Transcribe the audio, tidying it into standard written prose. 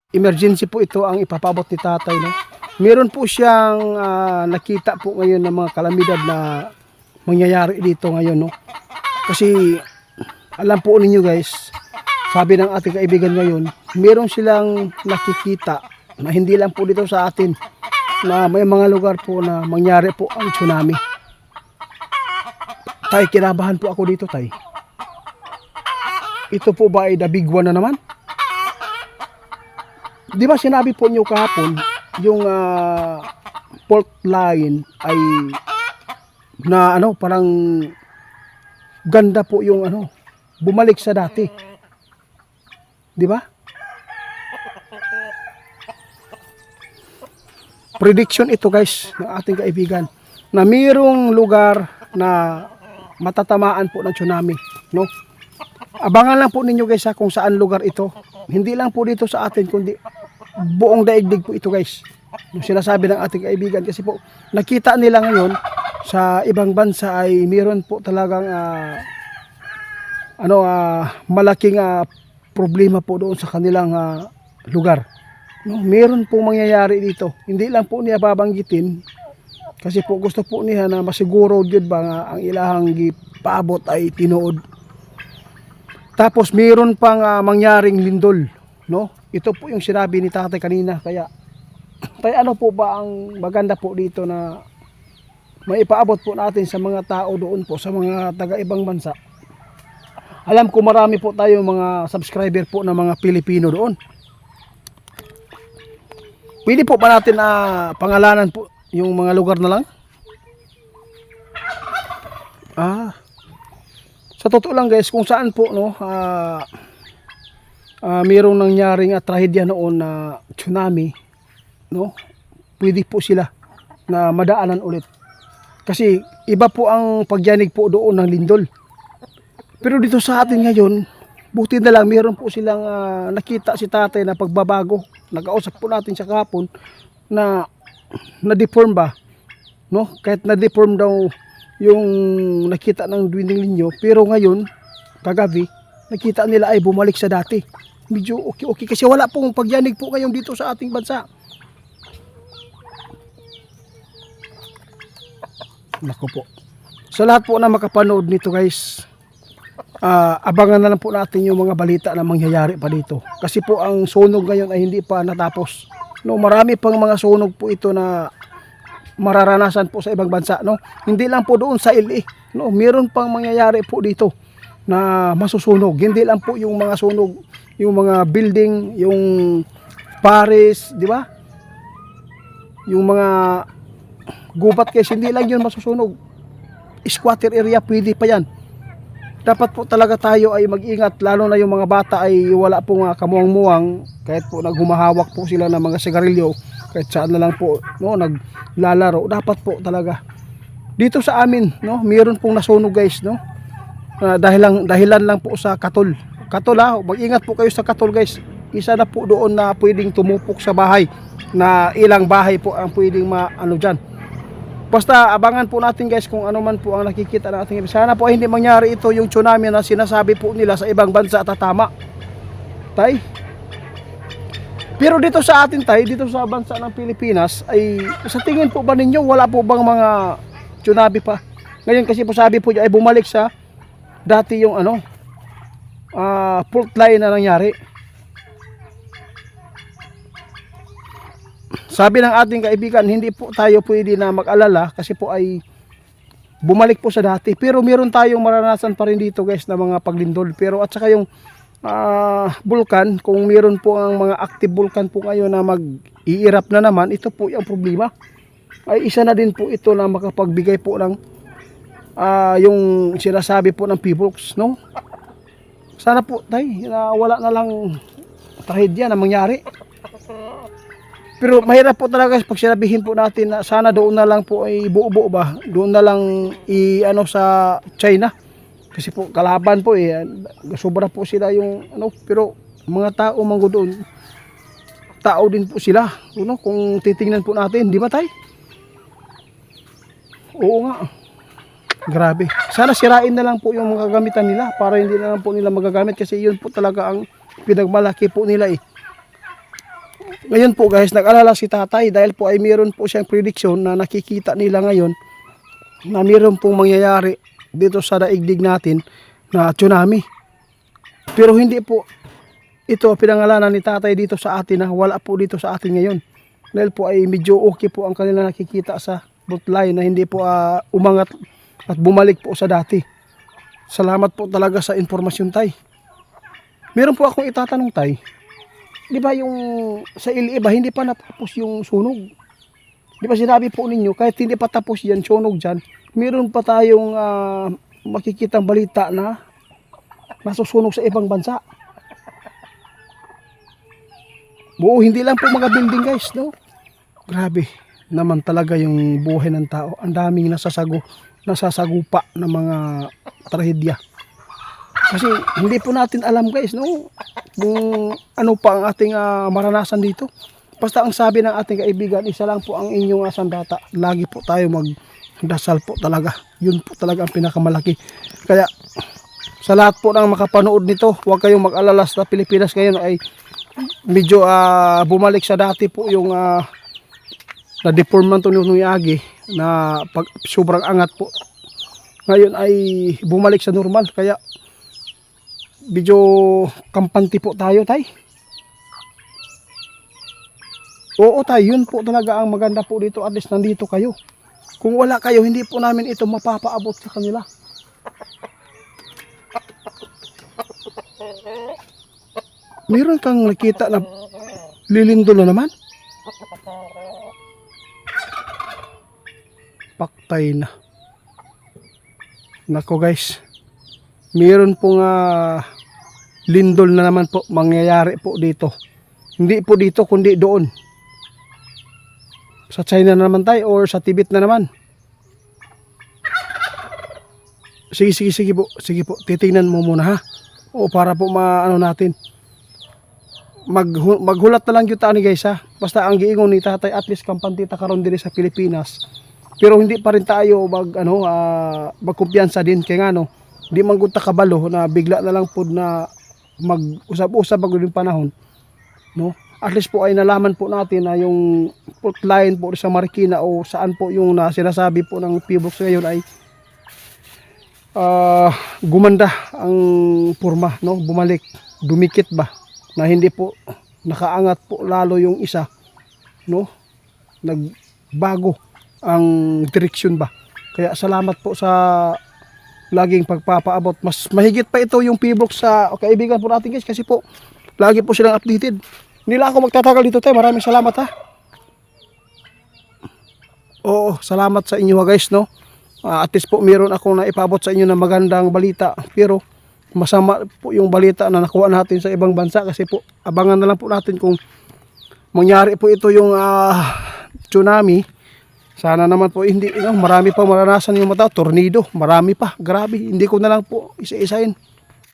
emergency po ito ang ipapabot ni tatay, no? Meron po siyang nakita po ngayon ng mga kalamidad na mangyayari dito ngayon, no? Kasi alam po ninyo guys, sabi ng ating kaibigan ngayon, meron silang nakikita na hindi lang po dito sa atin, na may mga lugar po na mangyari po ang tsunami. Tay, kinabahan po ako dito, tay. Ito po ba ay the big one na naman? Di ba sinabi po niyo kahapon, yung fault line ay na parang ganda po yung bumalik sa dati. Di ba? Prediction ito guys ng ating kaibigan na mayroong lugar na matatamaan po ng tsunami, no? Abangan lang po ninyo guys kung saan lugar ito. Hindi lang po dito sa atin kundi buong daigdig po ito guys. Yung sinasabi ng ating kaibigan kasi po nakita nila ngayon sa ibang bansa ay meron po talagang malaking problema po doon sa kanilang lugar. No, meron po mangyayari dito. Hindi lang po niya babanggitin kasi po gusto po niya na masiguro jud ba nga ang ilahang gipaabot ay tinuod. Tapos meron pang mangyaring lindol, no? Ito po yung sinabi ni tatay kanina. Kaya ano po ba ang maganda po dito na maipaabot po natin sa mga tao doon po, sa mga taga-ibang bansa. Alam ko marami po tayo mga subscriber po na mga Pilipino doon. Pwede po ba natin pangalanan po yung mga lugar na lang? Sa totoo lang guys, kung saan po mayroong nangyaring trahedya noon na tsunami, no? Pwede po sila na madaanan ulit. Kasi iba po ang pagyanig po doon ng lindol. Pero dito sa atin ngayon, buti na lang mayroon po silang nakita si tatay na pagbabago. Nag-ausap po natin sa kahapon na na-deform ba, no? Kahit na-deform daw yung nakita ng dwindling ninyo, pero ngayon kagabi nakita nila ay bumalik sa dati. Medyo okay kasi wala pong pagyanig po ngayon dito sa ating bansa. Nako po. Sa lahat po na makapanood nito guys, abangan na lang po natin yung mga balita na mangyayari pa dito. Kasi po ang sunog ngayon ay hindi pa natapos. No, marami pang mga sunog po ito na mararanasan po sa ibang bansa, no? Hindi lang po doon sa LA, no? Meron pang mangyayari po dito na masusunog. Hindi lang po yung mga sunog, yung mga building, yung Paris, di ba? Yung mga gubat kasi hindi lang yun masusunog. Squatter area pwede pa yan. Dapat po talaga tayo ay mag-ingat, lalo na yung mga bata ay wala pong kamuang-muang, kahit po naghumahawak po sila ng mga sigarilyo, kahit saan na lang po, no, naglalaro. Dapat po talaga dito sa amin, no, mayroon pong nasunog guys, no, dahilan lang po sa katol. Mag-ingat po kayo sa katol guys. Isa na po doon na pwedeng tumupok sa bahay, na ilang bahay po ang pwedeng dyan. Basta abangan po natin guys kung ano man po ang nakikita natin. Sana po ay hindi mangyari ito yung tsunami na sinasabi po nila sa ibang bansa tatama. Tay. Pero dito sa atin tay, dito sa bansa ng Pilipinas ay sa tingin po ba ninyo wala po bang mga tsunami pa? Ngayon kasi po sabi po ay bumalik sa dati yung fault line na nangyari. Sabi ng ating kaibigan, hindi po tayo pwede na mag-alala kasi po ay bumalik po sa dati. Pero meron tayong maranasan pa rin dito guys na mga paglindol. Pero at saka yung vulkan, kung meron po ang mga active vulkan po ngayon na mag-i-erupt na naman, ito po yung problema. Ay isa na din po ito na makapagbigay po ng yung sinasabi po ng PBOX, no? Sana po tay, wala na lang trahedya na mangyari. Pero mahirap po talaga pag sinabihin po natin na sana doon na lang po ay buo-buo ba? Doon na lang sa China. Kasi po kalaban po sobra po sila yung pero mga tao manggo doon. Tao din po sila, kung titingnan po natin, di ba tay? Oo nga. Grabe. Sana sirain na lang po yung mga gamitan nila para hindi na lang po nila magagamit kasi yun po talaga ang pinagmalaki po nila Ngayon po guys, nag-alala si tatay dahil po ay meron po siyang prediction na nakikita nila ngayon na meron pong mangyayari dito sa daigdig natin na tsunami. Pero hindi po ito pinangalanan ni tatay dito sa atin, na wala po dito sa atin ngayon. Dahil po ay medyo okay po ang kanila nakikita sa line na hindi po umangat at bumalik po sa dati. Salamat po talaga sa informasyon, tay. Meron po akong itatanong, tay. Di ba yung sa Iliba hindi pa natapos yung sunog? Di ba sinabi po ninyo kahit hindi pa tapos yan, sunog dyan, meron pa tayong makikitang balita na nasusunog sa ibang bansa. Buo, hindi lang po mga building guys, no? Grabe naman talaga yung buhay ng tao. Ang daming nasasagupa ng mga trahedya. Kasi hindi po natin alam guys, no? Kung ano pa ang ating maranasan dito. Basta ang sabi ng ating kaibigan, isa lang po ang inyong sandata. Lagi po tayo magdasal po talaga. Yun po talaga ang pinakamalaki. Kaya sa lahat po ng makapanood nito, huwag kayong mag-alala sa Pilipinas ngayon ay medyo bumalik sa dati po yung na-deform man ito ni Agi na pag sobrang angat po. Ngayon ay bumalik sa normal. Kaya medyo kampante po tayo, tay. Oo, tay, yun po talaga ang maganda po dito. At least nandito kayo. Kung wala kayo, hindi po namin ito mapapaabot sa kanila. Meron kang nakita na lilindol na naman? Paktay na. Nako guys, meron pong lindol na naman po mangyayari po dito. Hindi po dito kundi doon. Sa China na naman tayo or sa Tibet na naman. Sige po. Sige po. Titingnan mo muna ha. O para po maano natin. Maghulat na lang yung tani guys ha. Basta ang giingon ni tatay at least kampante ta karon diri sa Pilipinas. Pero hindi pa rin tayo magkumpiyansa din kay nga no. Di man gud ta kabalo na bigla na lang pod na mag-usab-usab ang yung panahon, no? At least po ay nalaman po natin na yung fault line po sa Marikina o saan po yung sinasabi po ng PBOX ngayon ay gumanda ang porma, no? Bumalik, dumikit ba na hindi po nakaangat po lalo yung isa, no? Nagbago ang direksyon ba. Kaya salamat po sa laging pagpapaabot. Mas mahigit pa ito yung PBOX sa kaibigan po natin guys kasi po lagi po silang updated. Hindi lang ako magtatagal dito tayo. Maraming salamat ha. Oo, salamat sa inyo guys, no. At least po meron akong naipaabot sa inyo na magandang balita. Pero masama po yung balita na nakuha natin sa ibang bansa kasi po abangan na lang po natin kung mangyari po ito yung tsunami. Sana naman po hindi, marami pa maranasan yung mata, tornado, marami pa, grabe, hindi ko na lang po isa-isahin.